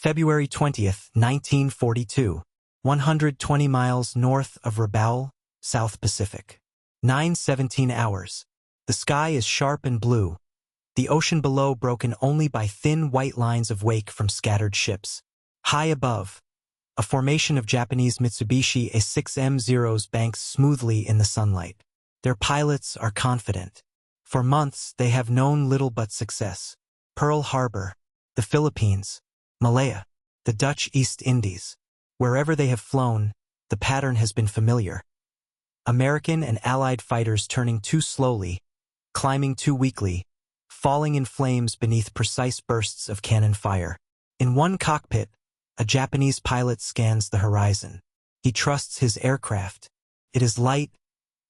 February 20, 1942. 120 miles north of Rabaul, South Pacific. 9:17 hours. The sky is sharp and blue, the ocean below broken only by thin white lines of wake from scattered ships. High above, a formation of Japanese Mitsubishi A6M Zeros banks smoothly in the sunlight. Their pilots are confident. For months, they have known little but success. Pearl Harbor, the Philippines, Malaya, the Dutch East Indies. Wherever they have flown, the pattern has been familiar. American and Allied fighters turning too slowly, climbing too weakly, falling in flames beneath precise bursts of cannon fire. In one cockpit, a Japanese pilot scans the horizon. He trusts his aircraft. It is light,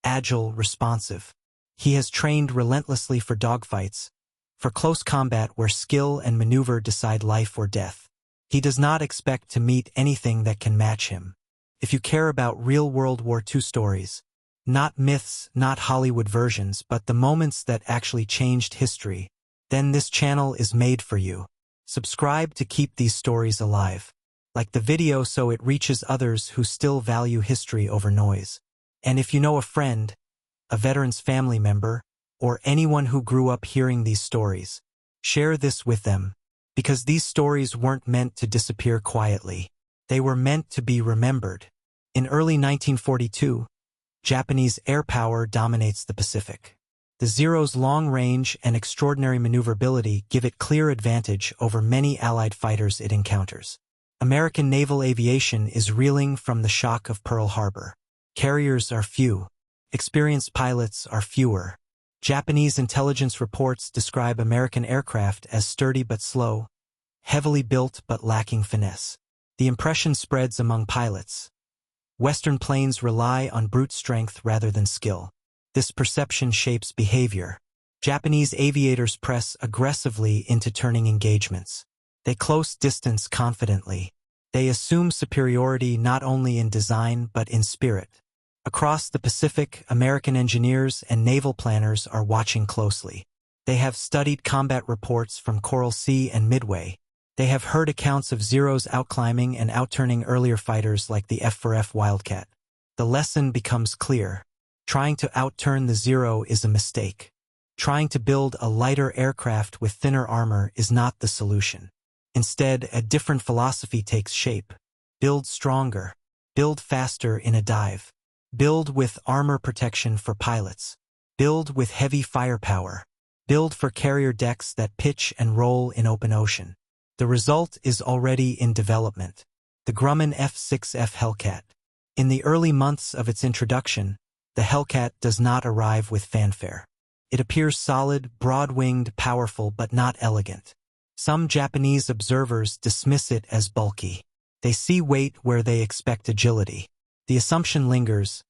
agile, responsive. He has trained relentlessly for dogfights, for close combat where skill and maneuver decide life or death. He does not expect to meet anything that can match him. If you care about real World War II stories, not myths, not Hollywood versions, but the moments that actually changed history, then this channel is made for you. Subscribe to keep these stories alive. Like the video so it reaches others who still value history over noise. And if you know a friend, a veteran's family member, or anyone who grew up hearing these stories, share this with them, because these stories weren't meant to disappear quietly. They were meant to be remembered. In early 1942, Japanese air power dominates the Pacific. The Zero's long range and extraordinary maneuverability give it clear advantage over many Allied fighters it encounters. American naval aviation is reeling from the shock of Pearl Harbor. Carriers are few. Experienced pilots are fewer. Japanese intelligence reports describe American aircraft as sturdy but slow, heavily built but lacking finesse. The impression spreads among pilots. Western planes rely on brute strength rather than skill. This perception shapes behavior. Japanese aviators press aggressively into turning engagements. They close distance confidently. They assume superiority not only in design but in spirit. Across the Pacific, American engineers and naval planners are watching closely. They have studied combat reports from Coral Sea and Midway. They have heard accounts of Zeros outclimbing and outturning earlier fighters like the F4F Wildcat. The lesson becomes clear. Trying to outturn the Zero is a mistake. Trying to build a lighter aircraft with thinner armor is not the solution. Instead, a different philosophy takes shape. Build stronger. Build faster in a dive. Build with armor protection for pilots. Build with heavy firepower. Build for carrier decks that pitch and roll in open ocean. The result is already in development. The Grumman F6F Hellcat. In the early months of its introduction, the Hellcat does not arrive with fanfare. It appears solid, broad-winged, powerful, but not elegant. Some Japanese observers dismiss it as bulky. They see weight where they expect agility. The assumption lingers.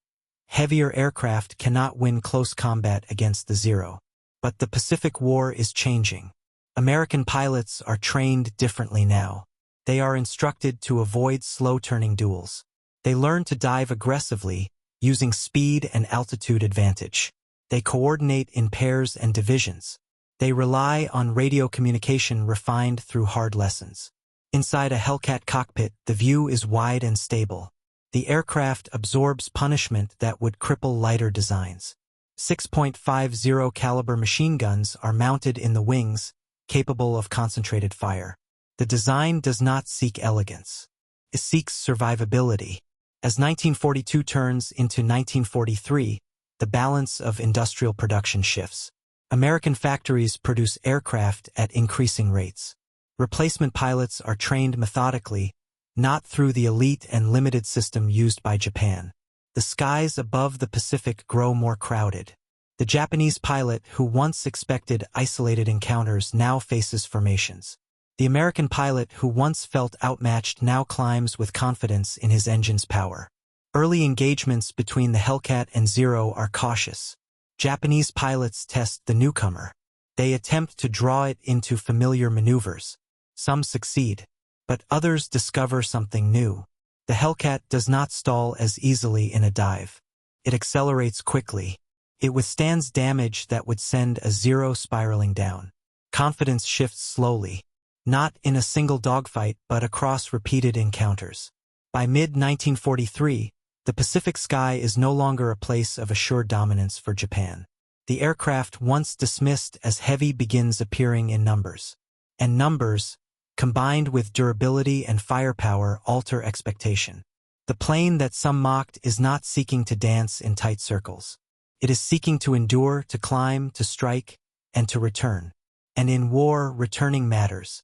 Heavier aircraft cannot win close combat against the Zero. But the Pacific War is changing. American pilots are trained differently now. They are instructed to avoid slow-turning duels. They learn to dive aggressively, using speed and altitude advantage. They coordinate in pairs and divisions. They rely on radio communication refined through hard lessons. Inside a Hellcat cockpit, the view is wide and stable. The aircraft absorbs punishment that would cripple lighter designs. 6.50 caliber machine guns are mounted in the wings, capable of concentrated fire. The design does not seek elegance. It seeks survivability. As 1942 turns into 1943, the balance of industrial production shifts. American factories produce aircraft at increasing rates. Replacement pilots are trained methodically, not through the elite and limited system used by Japan. The skies above the Pacific grow more crowded. The Japanese pilot who once expected isolated encounters now faces formations. The American pilot who once felt outmatched now climbs with confidence in his engine's power. Early engagements between the Hellcat and Zero are cautious. Japanese pilots test the newcomer. They attempt to draw it into familiar maneuvers. Some succeed, but others discover something new. The Hellcat does not stall as easily in a dive. It accelerates quickly. It withstands damage that would send a Zero spiraling down. Confidence shifts slowly. not in a single dogfight but across repeated encounters. By mid-1943, the Pacific sky is no longer a place of assured dominance for Japan. The aircraft once dismissed as heavy begins appearing in numbers. And numbers, combined with durability and firepower, alter expectation. The plane that some mocked is not seeking to dance in tight circles. It is seeking to endure, to climb, to strike, and to return. And in war, returning matters.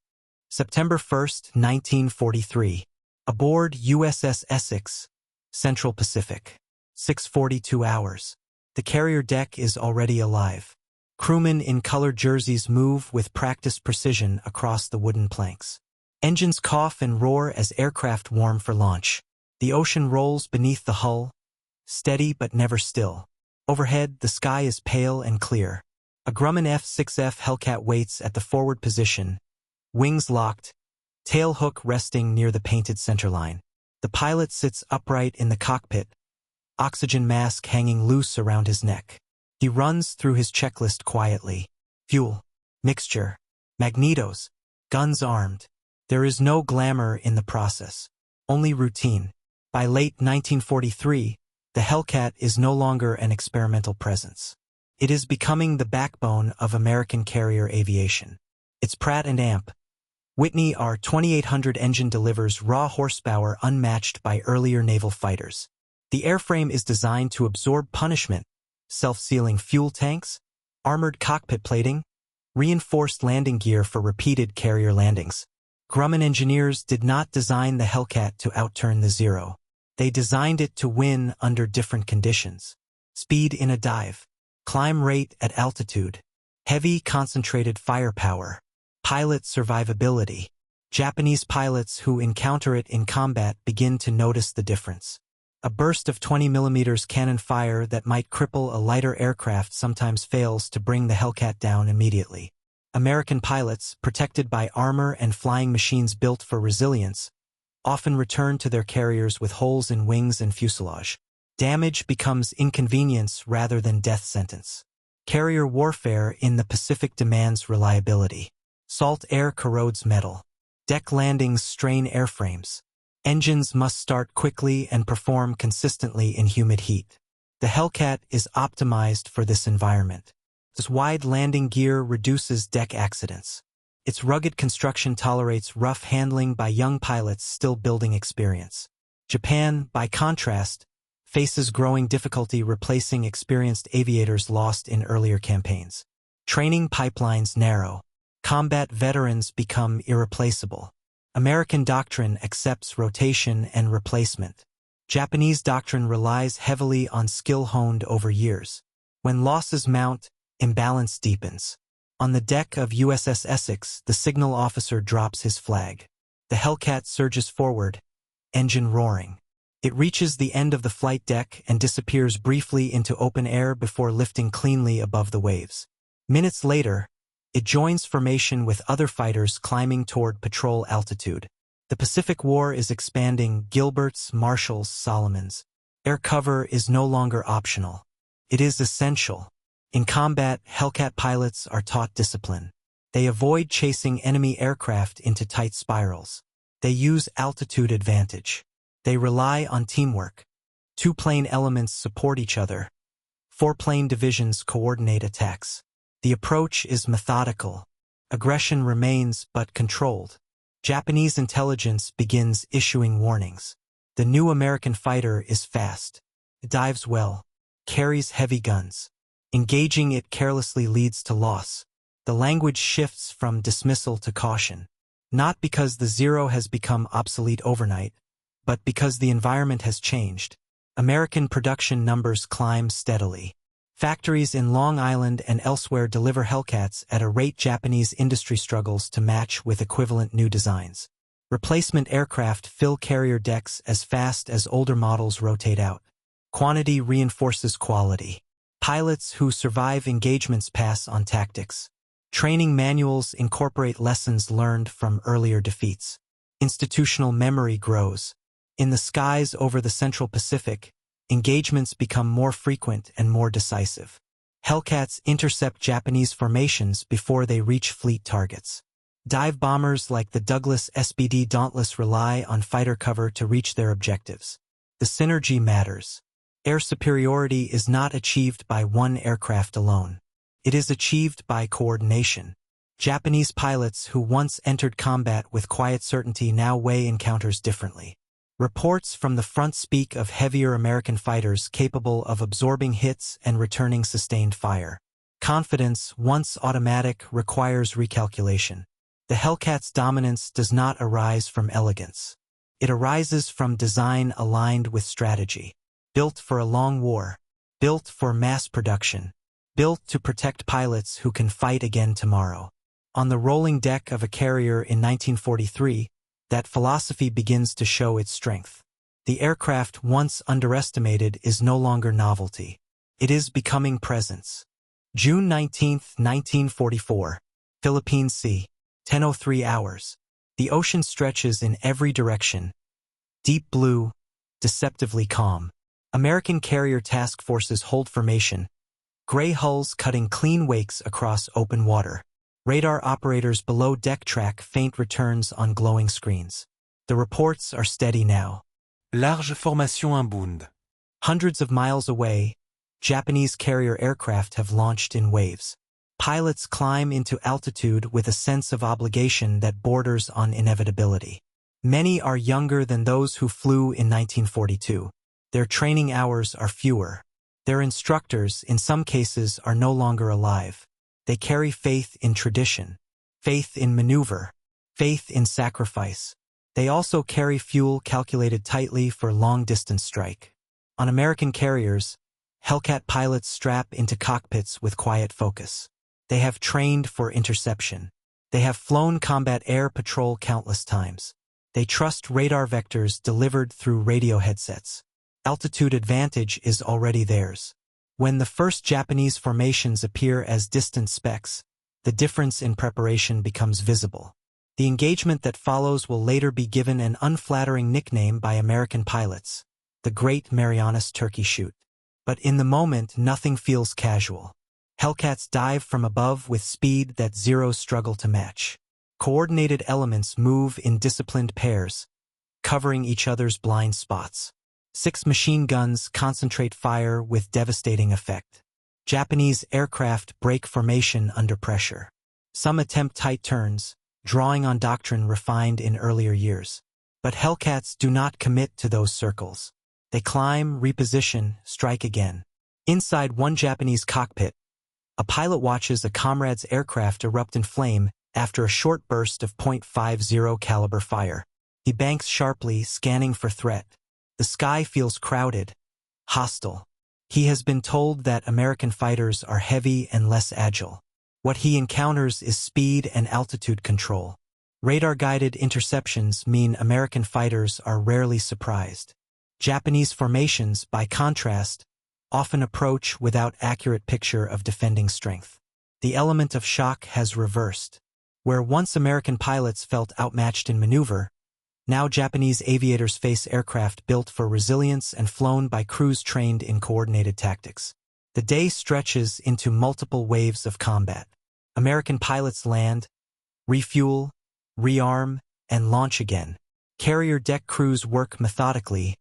September 1st, 1943. Aboard USS Essex, Central Pacific. 6:42 hours. The carrier deck is already alive. Crewmen in colored jerseys move with practiced precision across the wooden planks. Engines cough and roar as aircraft warm for launch. The ocean rolls beneath the hull, steady but never still. Overhead, the sky is pale and clear. A Grumman F6F Hellcat waits at the forward position, wings locked, tail hook resting near the painted centerline. The pilot sits upright in the cockpit, oxygen mask hanging loose around his neck. He runs through his checklist quietly. Fuel, mixture, magnetos, guns armed. There is no glamour in the process, only routine. By late 1943, the Hellcat is no longer an experimental presence. It is becoming the backbone of American carrier aviation. Its Pratt & Amp Whitney R2800 engine delivers raw horsepower unmatched by earlier naval fighters. The airframe is designed to absorb punishment, self-sealing fuel tanks, armored cockpit plating, reinforced landing gear for repeated carrier landings. Grumman engineers did not design the Hellcat to outturn the Zero. They designed it to win under different conditions. Speed in a dive, climb rate at altitude, heavy concentrated firepower, pilot survivability. Japanese pilots who encounter it in combat begin to notice the difference. A burst of 20mm cannon fire that might cripple a lighter aircraft sometimes fails to bring the Hellcat down immediately. American pilots, protected by armor and flying machines built for resilience, often return to their carriers with holes in wings and fuselage. Damage becomes inconvenience rather than death sentence. Carrier warfare in the Pacific demands reliability. Salt air corrodes metal. Deck landings strain airframes. Engines must start quickly and perform consistently in humid heat. The Hellcat is optimized for this environment. Its wide landing gear reduces deck accidents. Its rugged construction tolerates rough handling by young pilots still building experience. Japan, by contrast, faces growing difficulty replacing experienced aviators lost in earlier campaigns. Training pipelines narrow. Combat veterans become irreplaceable. American doctrine accepts rotation and replacement. Japanese doctrine relies heavily on skill honed over years. When losses mount, imbalance deepens. On the deck of USS Essex, the signal officer drops his flag. The Hellcat surges forward, engine roaring. It reaches the end of the flight deck and disappears briefly into open air before lifting cleanly above the waves. Minutes later, it joins formation with other fighters climbing toward patrol altitude. The Pacific War is expanding. Gilberts, Marshalls, Solomons. Air cover is no longer optional. It is essential. In combat, Hellcat pilots are taught discipline. They avoid chasing enemy aircraft into tight spirals. They use altitude advantage. They rely on teamwork. 2 plane elements support each other. 4 plane divisions coordinate attacks. The approach is methodical. Aggression remains but controlled. Japanese intelligence begins issuing warnings. The new American fighter is fast. It dives well. Carries heavy guns. Engaging it carelessly leads to loss. The language shifts from dismissal to caution. Not because the Zero has become obsolete overnight, but because the environment has changed. American production numbers climb steadily. Factories in Long Island and elsewhere deliver Hellcats at a rate Japanese industry struggles to match with equivalent new designs. Replacement aircraft fill carrier decks as fast as older models rotate out. Quantity reinforces quality. Pilots who survive engagements pass on tactics. Training manuals incorporate lessons learned from earlier defeats. Institutional memory grows. In the skies over the Central Pacific, engagements become more frequent and more decisive. Hellcats intercept Japanese formations before they reach fleet targets. Dive bombers like the Douglas SBD Dauntless rely on fighter cover to reach their objectives. The synergy matters. Air superiority is not achieved by one aircraft alone. It is achieved by coordination. Japanese pilots who once entered combat with quiet certainty now weigh encounters differently. Reports from the front speak of heavier American fighters capable of absorbing hits and returning sustained fire. Confidence, once automatic, requires recalculation. The Hellcat's dominance does not arise from elegance. It arises from design aligned with strategy. Built for a long war. Built for mass production. Built to protect pilots who can fight again tomorrow. On the rolling deck of a carrier in 1943, that philosophy begins to show its strength. The aircraft once underestimated is no longer novelty. It is becoming presence. June 19, 1944. Philippine Sea. 10:03 hours. The ocean stretches in every direction. Deep blue, deceptively calm. American carrier task forces hold formation. Gray hulls cutting clean wakes across open water. Radar operators below deck track faint returns on glowing screens. The reports are steady now. Large formation imbund. Hundreds of miles away, Japanese carrier aircraft have launched in waves. Pilots climb into altitude with a sense of obligation that borders on inevitability. Many are younger than those who flew in 1942. Their training hours are fewer. Their instructors, in some cases, are no longer alive. They carry faith in tradition, faith in maneuver, faith in sacrifice. They also carry fuel calculated tightly for long-distance strike. On American carriers, Hellcat pilots strap into cockpits with quiet focus. They have trained for interception. They have flown combat air patrol countless times. They trust radar vectors delivered through radio headsets. Altitude advantage is already theirs. When the first Japanese formations appear as distant specks, the difference in preparation becomes visible. The engagement that follows will later be given an unflattering nickname by American pilots, the Great Marianas Turkey Shoot. But in the moment, nothing feels casual. Hellcats dive from above with speed that Zeros struggle to match. Coordinated elements move in disciplined pairs, covering each other's blind spots. 6 machine guns concentrate fire with devastating effect. Japanese aircraft break formation under pressure. Some attempt tight turns, drawing on doctrine refined in earlier years. But Hellcats do not commit to those circles. They climb, reposition, strike again. Inside one Japanese cockpit, a pilot watches a comrade's aircraft erupt in flame after a short burst of .50 caliber fire. He banks sharply, scanning for threat. The sky feels crowded, hostile. He has been told that American fighters are heavy and less agile. What he encounters is speed and altitude control. Radar-guided interceptions mean American fighters are rarely surprised. Japanese formations, by contrast, often approach without accurate picture of defending strength. The element of shock has reversed. Where once American pilots felt outmatched in maneuver, now Japanese aviators face aircraft built for resilience and flown by crews trained in coordinated tactics. The day stretches into multiple waves of combat. American pilots land, refuel, rearm, and launch again. Carrier deck crews work methodically,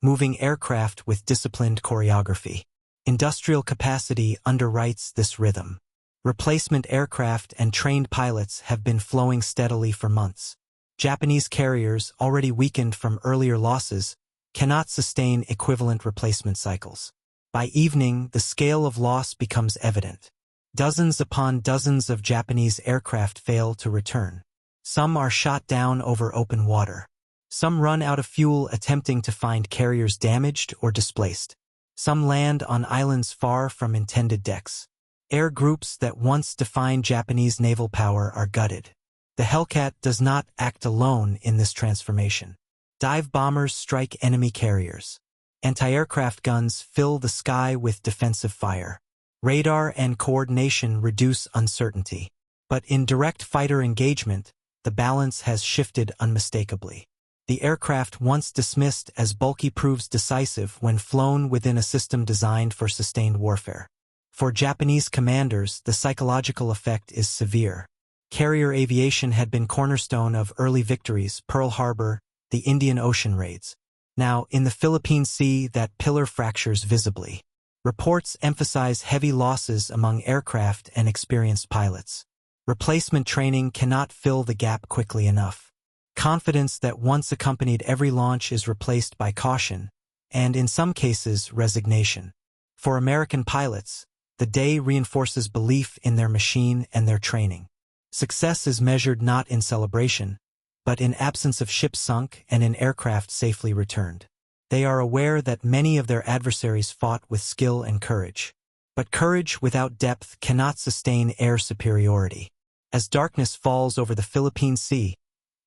moving aircraft with disciplined choreography. Industrial capacity underwrites this rhythm. Replacement aircraft and trained pilots have been flowing steadily for months. Japanese carriers, already weakened from earlier losses, cannot sustain equivalent replacement cycles. By evening, the scale of loss becomes evident. Dozens upon dozens of Japanese aircraft fail to return. Some are shot down over open water. Some run out of fuel attempting to find carriers damaged or displaced. Some land on islands far from intended decks. Air groups that once defined Japanese naval power are gutted. The Hellcat does not act alone in this transformation. Dive bombers strike enemy carriers. Anti-aircraft guns fill the sky with defensive fire. Radar and coordination reduce uncertainty. But in direct fighter engagement, the balance has shifted unmistakably. The aircraft once dismissed as bulky proves decisive when flown within a system designed for sustained warfare. For Japanese commanders, the psychological effect is severe. Carrier aviation had been cornerstone of early victories, Pearl Harbor, the Indian Ocean raids. Now, in the Philippine Sea, that pillar fractures visibly. Reports emphasize heavy losses among aircraft and experienced pilots. Replacement training cannot fill the gap quickly enough. Confidence that once accompanied every launch is replaced by caution, and in some cases, resignation. For American pilots, the day reinforces belief in their machine and their training. Success is measured not in celebration, but in absence of ships sunk and in aircraft safely returned. They are aware that many of their adversaries fought with skill and courage. But courage without depth cannot sustain air superiority. As darkness falls over the Philippine Sea,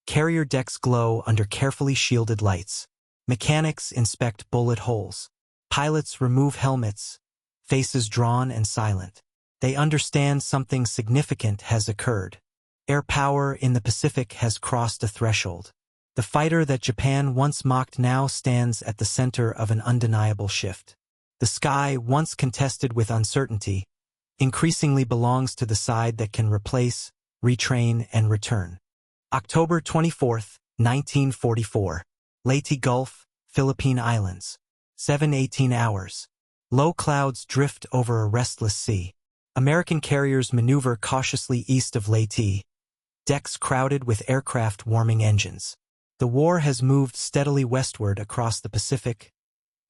carrier decks glow under carefully shielded lights. Mechanics inspect bullet holes. Pilots remove helmets, faces drawn and silent. They understand something significant has occurred. Air power in the Pacific has crossed a threshold. The fighter that Japan once mocked now stands at the center of an undeniable shift. The sky, once contested with uncertainty, increasingly belongs to the side that can replace, retrain, and return. October 24, 1944. Leyte Gulf, Philippine Islands. 7:18 hours. Low clouds drift over a restless sea. American carriers maneuver cautiously east of Leyte, decks crowded with aircraft warming engines. The war has moved steadily westward across the Pacific,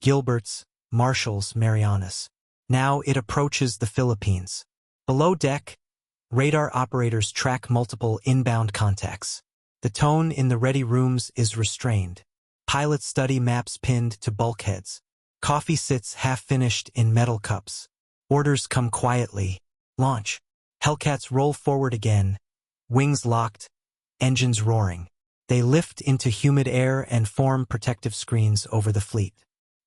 Gilbert's, Marshall's, Marianas. Now it approaches the Philippines. Below deck, radar operators track multiple inbound contacts. The tone in the ready rooms is restrained. Pilots study maps pinned to bulkheads. Coffee sits half-finished in metal cups. Orders come quietly. Launch. Hellcats roll forward again, wings locked, engines roaring. They lift into humid air and form protective screens over the fleet.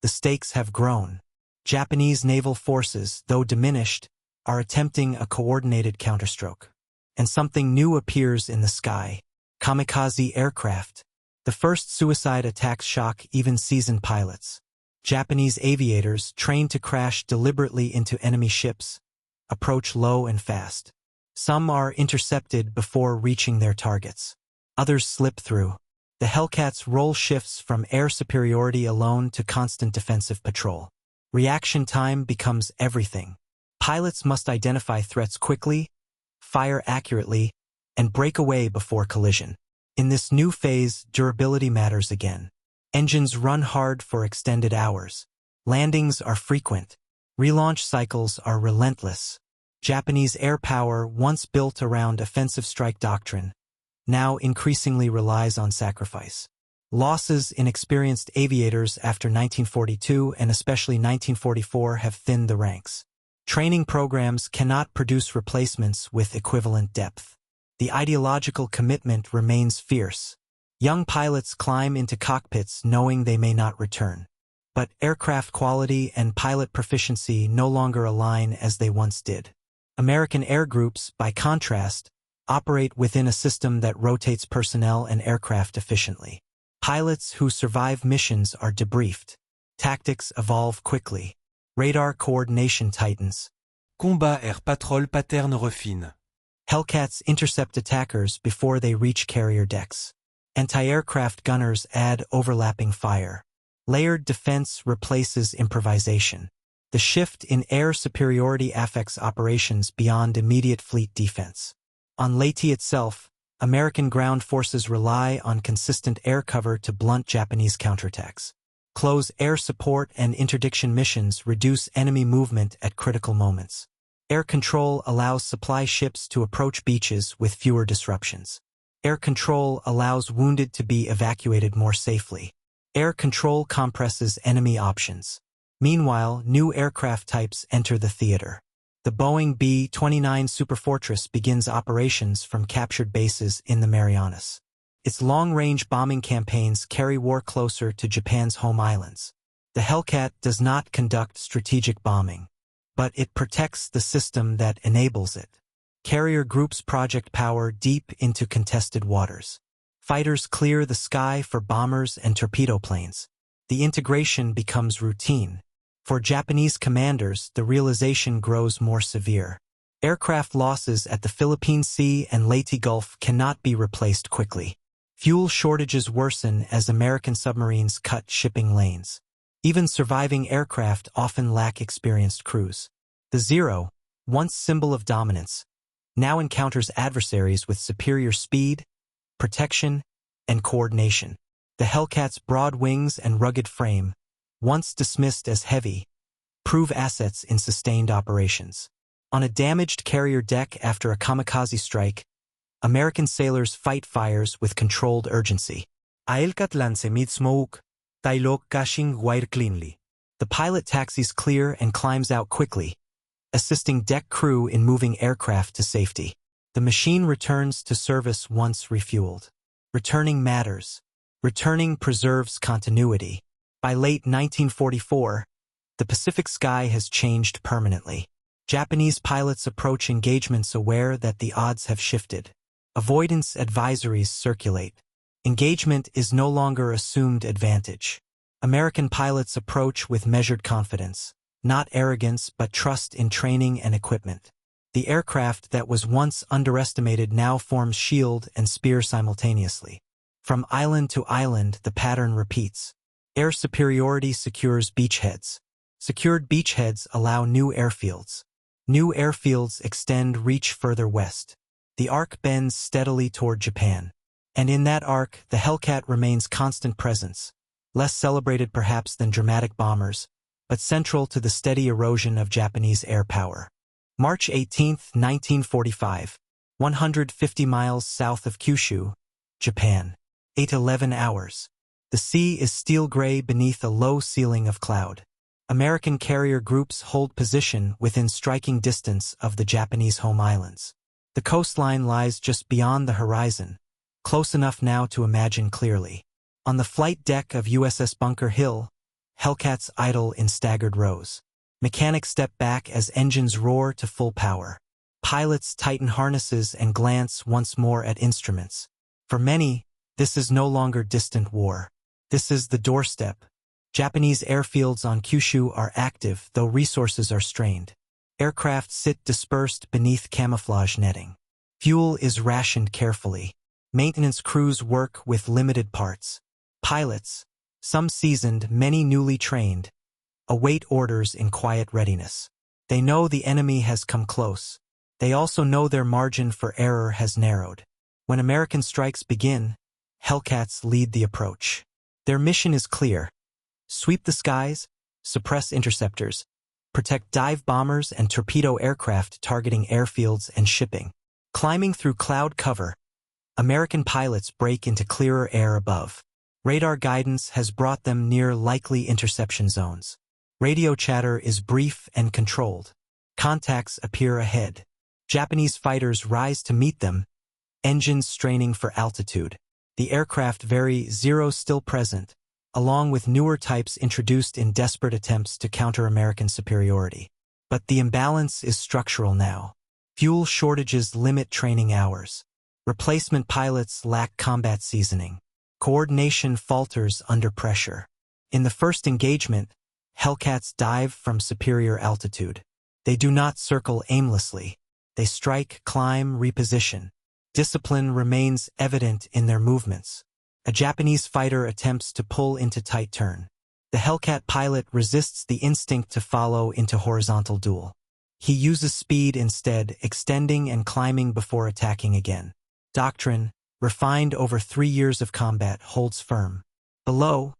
The stakes have grown. Japanese naval forces, though diminished, are attempting a coordinated counterstroke. And something new appears in the sky. Kamikaze aircraft. The first suicide attacks shock even seasoned pilots. Japanese aviators, trained to crash deliberately into enemy ships, approach low and fast. Some are intercepted before reaching their targets. Others slip through. The Hellcats' role shifts from air superiority alone to constant defensive patrol. Reaction time becomes everything. Pilots must identify threats quickly, fire accurately, and break away before collision. In this new phase, durability matters again. Engines run hard for extended hours. Landings are frequent. Relaunch cycles are relentless. Japanese air power, once built around offensive strike doctrine, now increasingly relies on sacrifice. Losses in experienced aviators after 1942 and especially 1944 have thinned the ranks. Training programs cannot produce replacements with equivalent depth. The ideological commitment remains fierce. Young pilots climb into cockpits knowing they may not return. But aircraft quality and pilot proficiency no longer align as they once did. American air groups, by contrast, operate within a system that rotates personnel and aircraft efficiently. Pilots who survive missions are debriefed. Tactics evolve quickly. Radar coordination tightens. Combat air patrol pattern refine. Hellcats intercept attackers before they reach carrier decks. Anti-aircraft gunners add overlapping fire. Layered defense replaces improvisation. The shift in air superiority affects operations beyond immediate fleet defense. On Leyte itself, American ground forces rely on consistent air cover to blunt Japanese counterattacks. Close air support and interdiction missions reduce enemy movement at critical moments. Air control allows supply ships to approach beaches with fewer disruptions. Air control allows wounded to be evacuated more safely. Air control compresses enemy options. Meanwhile, new aircraft types enter the theater. The Boeing B-29 Superfortress begins operations from captured bases in the Marianas. Its long-range bombing campaigns carry war closer to Japan's home islands. The Hellcat does not conduct strategic bombing, but it protects the system that enables it. Carrier groups project power deep into contested waters. Fighters clear the sky for bombers and torpedo planes. The integration becomes routine. For Japanese commanders, the realization grows more severe. Aircraft losses at the Philippine Sea and Leyte Gulf cannot be replaced quickly. Fuel shortages worsen as American submarines cut shipping lanes. Even surviving aircraft often lack experienced crews. The Zero, once symbol of dominance, now encounters adversaries with superior speed, protection, and coordination. The Hellcat's broad wings and rugged frame, once dismissed as heavy, prove assets in sustained operations. On a damaged carrier deck after a kamikaze strike, American sailors fight fires with controlled urgency. Hellcat mid smoke, tailok caching wire cleanly. The pilot taxis clear and climbs out quickly, assisting deck crew in moving aircraft to safety. The machine returns to service once refueled. Returning matters. Returning preserves continuity. By late 1944, the Pacific sky has changed permanently. Japanese pilots approach engagements aware that the odds have shifted. Avoidance advisories circulate. Engagement is no longer assumed advantage. American pilots approach with measured confidence, not arrogance but trust in training and equipment. The aircraft that was once underestimated now forms shield and spear simultaneously. From island to island, the pattern repeats. Air superiority secures beachheads. Secured beachheads allow new airfields. New airfields extend reach further west. The arc bends steadily toward Japan. And in that arc, the Hellcat remains constant presence, less celebrated perhaps than dramatic bombers, but central to the steady erosion of Japanese air power. March 18, 1945, 150 miles south of Kyushu, Japan. 8:11 hours. The sea is steel gray beneath a low ceiling of cloud. American carrier groups hold position within striking distance of the Japanese home islands. The coastline lies just beyond the horizon, close enough now to imagine clearly. On the flight deck of USS Bunker Hill, Hellcats idle in staggered rows. Mechanics step back as engines roar to full power. Pilots tighten harnesses and glance once more at instruments. For many, this is no longer distant war. This is the doorstep. Japanese airfields on Kyushu are active, though resources are strained. Aircraft sit dispersed beneath camouflage netting. Fuel is rationed carefully. Maintenance crews work with limited parts. Pilots, some seasoned, many newly trained, await orders in quiet readiness. They know the enemy has come close. They also know their margin for error has narrowed. When American strikes begin, Hellcats lead the approach. Their mission is clear. Sweep the skies, suppress interceptors, protect dive bombers and torpedo aircraft targeting airfields and shipping. Climbing through cloud cover, American pilots break into clearer air above. Radar guidance has brought them near likely interception zones. Radio chatter is brief and controlled. Contacts appear ahead. Japanese fighters rise to meet them, engines straining for altitude. The aircraft Zero still present, along with newer types introduced in desperate attempts to counter American superiority. But the imbalance is structural now. Fuel shortages limit training hours. Replacement pilots lack combat seasoning. Coordination falters under pressure. In the first engagement, Hellcats dive from superior altitude. They do not circle aimlessly. They strike, climb, reposition. Discipline remains evident in their movements. A Japanese fighter attempts to pull into tight turn. The Hellcat pilot resists the instinct to follow into horizontal duel. He uses speed instead, extending and climbing before attacking again. Doctrine, refined over 3 years of combat, holds firm. Below,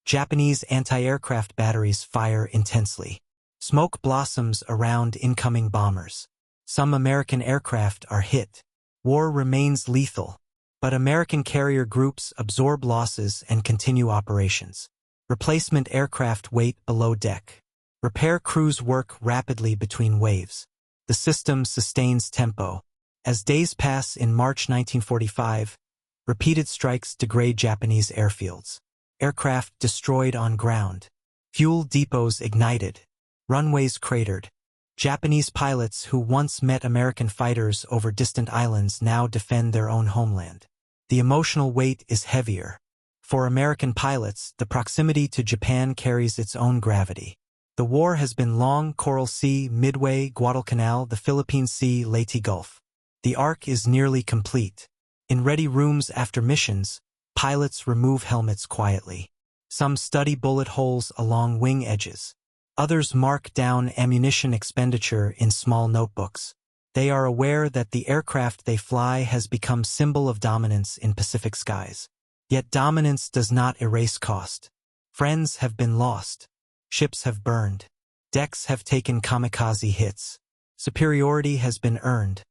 Japanese anti-aircraft batteries fire intensely. Smoke blossoms around incoming bombers. Some American aircraft are hit. War remains lethal, but American carrier groups absorb losses and continue operations. Replacement aircraft wait below deck. Repair crews work rapidly between waves. The system sustains tempo. As days pass in March 1945, repeated strikes degrade Japanese airfields. Aircraft destroyed on ground. Fuel depots ignited. Runways cratered. Japanese pilots who once met American fighters over distant islands now defend their own homeland. The emotional weight is heavier. For American pilots, the proximity to Japan carries its own gravity. The war has been long: Coral Sea, Midway, Guadalcanal, the Philippine Sea, Leyte Gulf. The arc is nearly complete. In ready rooms after missions, pilots remove helmets quietly. Some study bullet holes along wing edges. Others mark down ammunition expenditure in small notebooks. They are aware that the aircraft they fly has become symbol of dominance in Pacific skies. Yet dominance does not erase cost. Friends have been lost. Ships have burned. Decks have taken kamikaze hits. Superiority has been earned,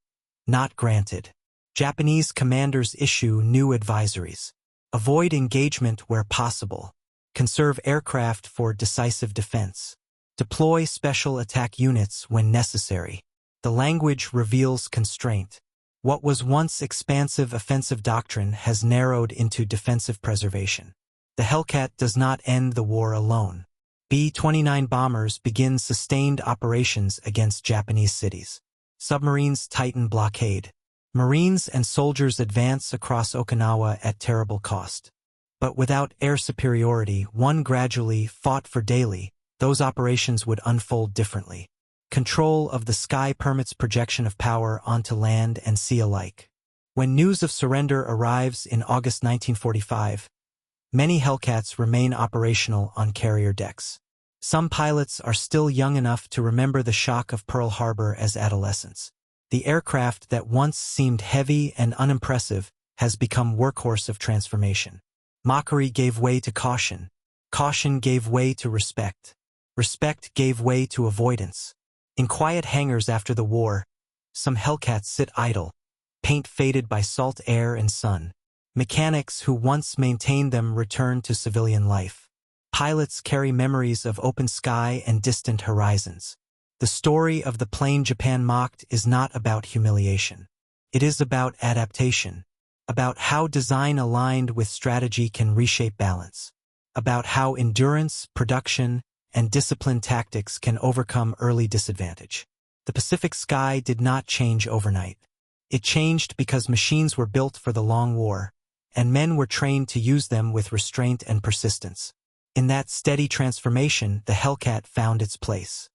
not granted. Japanese commanders issue new advisories. Avoid engagement where possible. Conserve aircraft for decisive defense. Deploy special attack units when necessary. The language reveals constraint. What was once expansive offensive doctrine has narrowed into defensive preservation. The Hellcat does not end the war alone. B-29 bombers begin sustained operations against Japanese cities. Submarines tighten blockade. Marines and soldiers advance across Okinawa at terrible cost. But without air superiority, one gradually fought for daily, those operations would unfold differently. Control of the sky permits projection of power onto land and sea alike. When news of surrender arrives in August 1945, many Hellcats remain operational on carrier decks. Some pilots are still young enough to remember the shock of Pearl Harbor as adolescents. The aircraft that once seemed heavy and unimpressive has become workhorse of transformation. Mockery gave way to caution. Caution gave way to respect. Respect gave way to avoidance. In quiet hangars after the war, some Hellcats sit idle, paint faded by salt air and sun. Mechanics who once maintained them return to civilian life. Pilots carry memories of open sky and distant horizons. The story of the plane Japan mocked is not about humiliation. It is about adaptation, about how design aligned with strategy can reshape balance, about how endurance, production, and disciplined tactics can overcome early disadvantage. The Pacific sky did not change overnight. It changed because machines were built for the long war, and men were trained to use them with restraint and persistence. In that steady transformation, the Hellcat found its place.